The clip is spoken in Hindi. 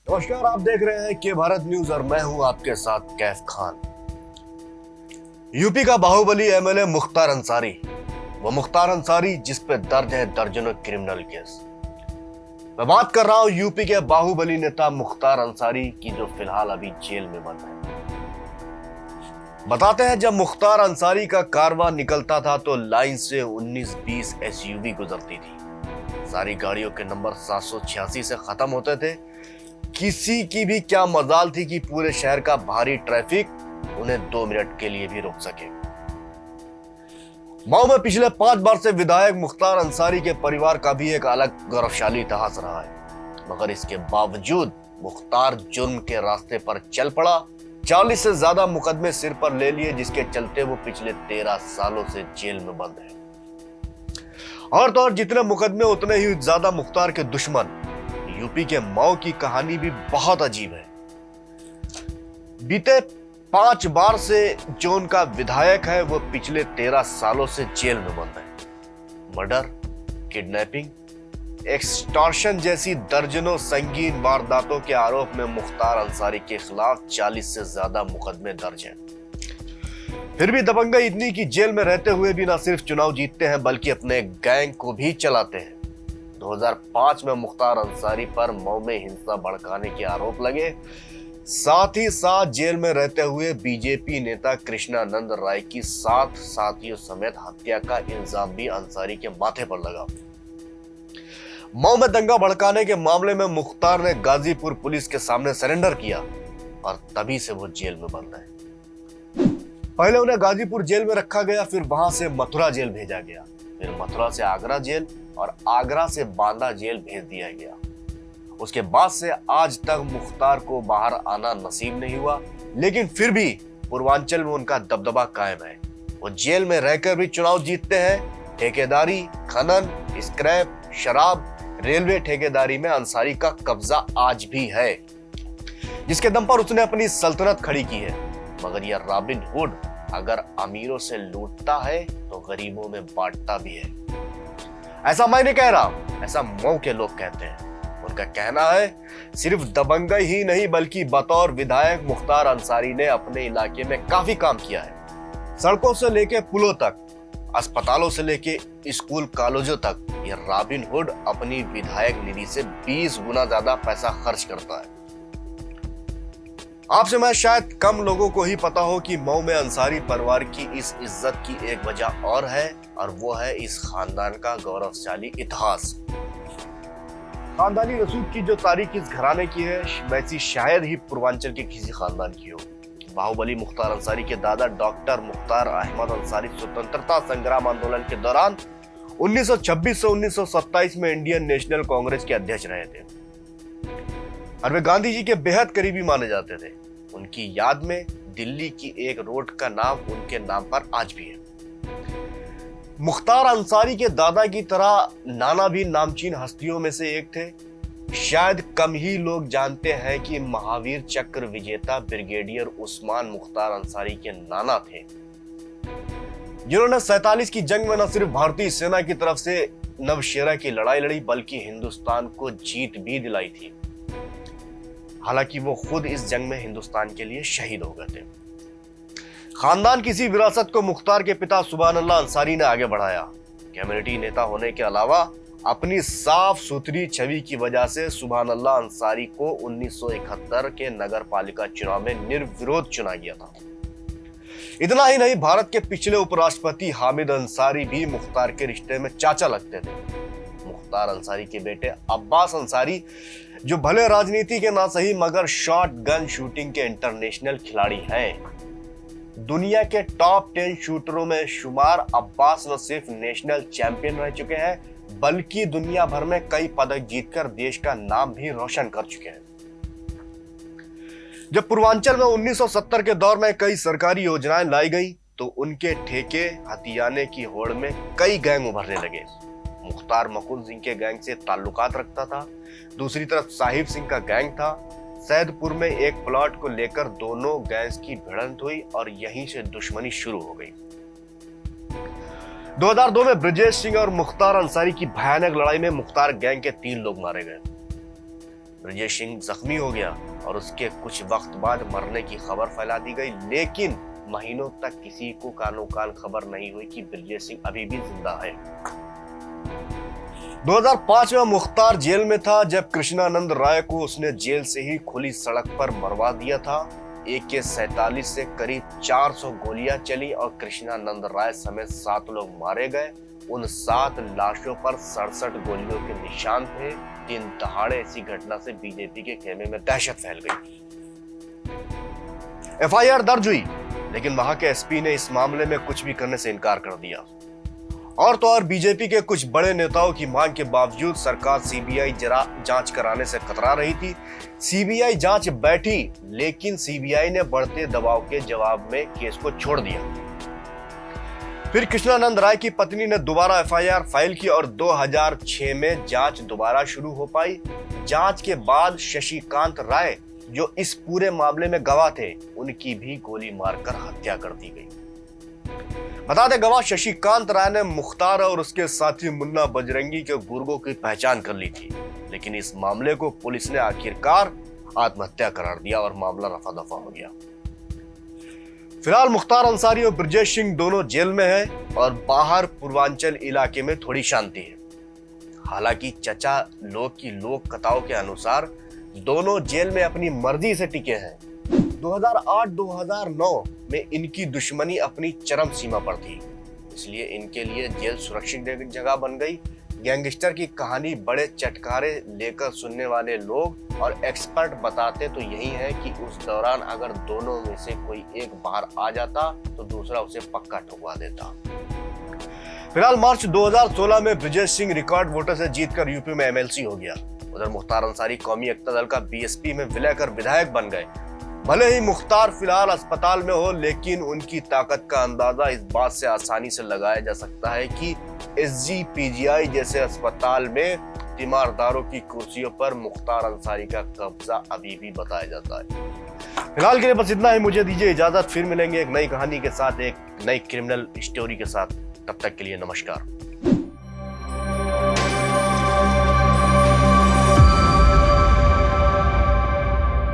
नमस्कार, आप देख रहे हैं के भारत न्यूज और मैं हूं आपके साथ कैफ खान। यूपी का बाहुबली एमएलए मुख्तार अंसारी, वो मुख्तार अंसारी जिस पे दर्ज है दर्जनों क्रिमिनल केस। मैं बात कर रहा हूं यूपी के बाहुबली नेता मुख्तार अंसारी की, जो फिलहाल अभी जेल में बंद है। बताते हैं, जब मुख्तार अंसारी का कारवां निकलता था तो लाइन से 19-20 एसयूवी गुजरती थी। सारी गाड़ियों के नंबर 786 से खत्म होते थे। किसी की भी क्या मजाल थी कि पूरे शहर का भारी ट्रैफिक उन्हें 2 मिनट के लिए भी रोक सके। मऊ में पिछले 5 बार से विधायक मुख्तार अंसारी के परिवार का भी एक अलग गौरवशाली इतिहास रहा है, मगर इसके बावजूद मुख्तार जुर्म के रास्ते पर चल पड़ा। 40 से ज्यादा मुकदमे सिर पर ले लिए, जिसके चलते वो पिछले 13 सालों से जेल में बंद है। और तो और जितने मुकदमे उतने ही ज्यादा मुख्तार के दुश्मन। यूपी के मऊ की कहानी भी बहुत अजीब है। बीते 5 बार से जो उनका विधायक है वो पिछले 13 सालों से जेल में बंद है। मर्डर, किडनैपिंग, एक्सटॉर्शन जैसी दर्जनों संगीन वारदातों के आरोप में मुख्तार अंसारी के खिलाफ 40 से ज्यादा मुकदमे दर्ज हैं। फिर भी दबंगई इतनी कि जेल में रहते हुए भी न सिर्फ चुनाव जीतते हैं बल्कि अपने गैंग को भी चलाते हैं। 2005 में मुख्तार अंसारी पर मऊ में हिंसा भड़काने के आरोप लगे। साथ ही साथ जेल में रहते हुए बीजेपी नेता कृष्णानंद राय की 7 साथियों समेत हत्या का इल्जाम भी अंसारी के माथे पर लगा। मऊ में दंगा भड़काने के मामले में मुख्तार ने गाजीपुर पुलिस के सामने सरेंडर किया और तभी से वो जेल में बंद है। पहले उन्हें गाजीपुर जेल में रखा गया, फिर वहां से मथुरा जेल भेजा गया, फिर मथुरा से आगरा जेल और आगरा से बांदा जेल भेज दिया गया। उसके बाद से आज तक मुख्तार को बाहर आना नसीब नहीं हुआ, लेकिन फिर भी पूर्वांचल में उनका दबदबा कायम है। वो जेल में रहकर भी चुनाव जीतते हैं। ठेकेदारी, खनन, स्क्रैप, शराब, रेलवे ठेकेदारी में अंसारी का कब्जा आज भी है, जिसके दम पर उसने अपनी सल्तनत खड़ी की है। मगर यह रॉबिन हुड अगर अमीरों से लूटता है तो गरीबों में बांटता भी है। ऐसा मैं नहीं कह रहा, ऐसा मऊ के लोग कहते हैं। उनका कहना है सिर्फ दबंगई ही नहीं बल्कि बतौर विधायक मुख्तार अंसारी ने अपने इलाके में काफी काम किया है। सड़कों से लेके पुलों तक, अस्पतालों से लेके स्कूल कॉलेजों तक, ये रॉबिन हुड अपनी विधायक निधि से 20 गुना ज्यादा पैसा खर्च करता है। आपसे मैं शायद कम लोगों को ही पता हो कि मऊ में अंसारी परिवार की इस इज्जत की एक वजह और है, और वो है इस खानदान का गौरवशाली इतिहास। खानदानी रसूख की जो तारीख इस घराने की है, वैसी शायद ही पूर्वांचल के किसी खानदान की हो। बाहुबली मुख्तार अंसारी के दादा डॉक्टर मुख्तार अहमद अंसारी स्वतंत्रता संग्राम आंदोलन के दौरान 1926 से 1927 में इंडियन नेशनल कांग्रेस के अध्यक्ष रहे थे और वे गांधी जी के बेहद करीबी माने जाते थे। उनकी याद में दिल्ली की एक रोड का नाम उनके नाम पर आज भी है। मुख्तार अंसारी के दादा की तरह नाना भी नामचीन हस्तियों में से एक थे। शायद कम ही लोग जानते हैं कि महावीर चक्र विजेता ब्रिगेडियर उस्मान मुख्तार अंसारी के नाना थे, जिन्होंने 47 की जंग में न सिर्फ भारतीय सेना की तरफ से नवशेरा की लड़ाई लड़ी बल्कि हिंदुस्तान को जीत भी दिलाई थी। हालांकि वो खुद इस जंग में हिंदुस्तान के लिए शहीद हो गए थे। खानदान की इसी विरासत को मुख्तार के पिता सुभान अल्लाह अंसारी ने आगे बढ़ाया। कम्युनिटी नेता होने के अलावा अपनी साफ सुथरी छवि की वजह से सुभान अल्लाह अंसारी को 1971 के नगर पालिका चुनाव में निर्विरोध चुना गया था। इतना ही नहीं, भारत के पिछले उपराष्ट्रपति हामिद अंसारी भी मुख्तार के रिश्ते में चाचा लगते थे। मुख्तार अंसारी के बेटे अब्बास अंसारी, जो भले राजनीति के ना सही मगर शॉट गन शूटिंग के इंटरनेशनल खिलाड़ी हैं। दुनिया के टॉप 10 शूटरों में शुमार अब्बास न सिर्फ नेशनल चैंपियन रह चुके हैं बल्कि दुनिया भर में कई पदक जीतकर देश का नाम भी रोशन कर चुके हैं। जब पूर्वांचल में 1970 के दौर में कई सरकारी योजनाएं लाई गई तो उनके ठेके हथियाने की होड़ में कई गैंग उभरने लगे। मुख्तार मुकुंद सिंह के गैंग से ताल्लुकात रखता था, दूसरी तरफ साहिब सिंह का गैंग था। सैदपुर में एक प्लॉट को लेकर दोनों गैंग्स की भिड़ंत हुई और यहीं से दुश्मनी शुरू हो गई। 2002 में ब्रजेश सिंह और मुख्तार अंसारी की भयानक लड़ाई में मुख्तार गैंग के 3 लोग मारे गए। ब्रजेश सिंह जख्मी हो गया और उसके कुछ वक्त बाद मरने की खबर फैला दी गई, लेकिन महीनों तक किसी को कानो कान खबर नहीं हुई कि ब्रजेश सिंह अभी भी जिंदा है। 2005 में मुख्तार जेल में था जब कृष्णानंद राय को उसने जेल से ही खुली सड़क पर मरवा दिया था। AK-47 से करीब 400 गोलियां चली और कृष्णानंद राय समेत 7 लोग मारे गए। उन 7 लाशों पर 67 गोलियों के निशान थे। दिन दहाड़े ऐसी घटना से बीजेपी के खेमे में दहशत फैल गई। FIR दर्ज हुई, लेकिन वहां के SP ने इस मामले में कुछ भी करने से इनकार कर दिया। और तो और बीजेपी के कुछ बड़े नेताओं की मांग के बावजूद सरकार CBI जांच कराने से कतरा रही थी। CBI जांच बैठी, लेकिन CBI ने बढ़ते दबाव के जवाब में केस को छोड़ दिया। फिर कृष्णानंद राय की पत्नी ने दोबारा FIR फाइल की और 2006 में जांच दोबारा शुरू हो पाई। जांच के बाद शशिकांत राय, जो इस पूरे मामले में गवाह थे, उनकी भी गोली मारकर हत्या कर दी गई। बता दें, गवाह शशिकांत राय ने मुख्तार और उसके साथी मुन्ना बजरंगी के गुर्गों की पहचान कर ली थी, लेकिन इस मामले को पुलिस ने आखिरकार आत्महत्या करार दिया और मामला रफा दफा हो गया। फिलहाल मुख्तार अंसारी और ब्रजेश सिंह दोनों जेल में हैं और बाहर पूर्वांचल इलाके में थोड़ी शांति है। हालांकि चचा लोग की लोक कथाओं के अनुसार दोनों जेल में अपनी मर्जी से टिके हैं। 2008-2009 में इनकी दुश्मनी अपनी चरम सीमा पर थी, इसलिए इनके लिए जेल सुरक्षित जगह बन गई। गैंगस्टर की कहानी बड़े चटकारे लेकर सुनने वाले लोग और एक्सपर्ट बताते तो यही है कि उस दौरान अगर दोनों में से कोई एक बाहर आ जाता तो दूसरा उसे पक्का ठुकवा देता। फिलहाल मार्च 2016 में ब्रजेश सिंह रिकॉर्ड वोटर से जीतकर यूपी में MLC हो गया। उधर मुख्तार अंसारी कौमी एकता दल का BSP में विलय कर विधायक बन गए। भले ही मुख्तार फिलहाल अस्पताल में हो, लेकिन उनकी ताकत का अंदाजा इस बात से आसानी से लगाया जा सकता है कि SGPGI जैसे अस्पताल में तीमारदारों की कुर्सियों पर मुख्तार अंसारी का कब्जा अभी भी बताया जाता है। फिलहाल के लिए बस इतना ही। मुझे दीजिए इजाजत, फिर मिलेंगे एक नई कहानी के साथ, एक नई क्रिमिनल स्टोरी के साथ। तब तक के लिए नमस्कार।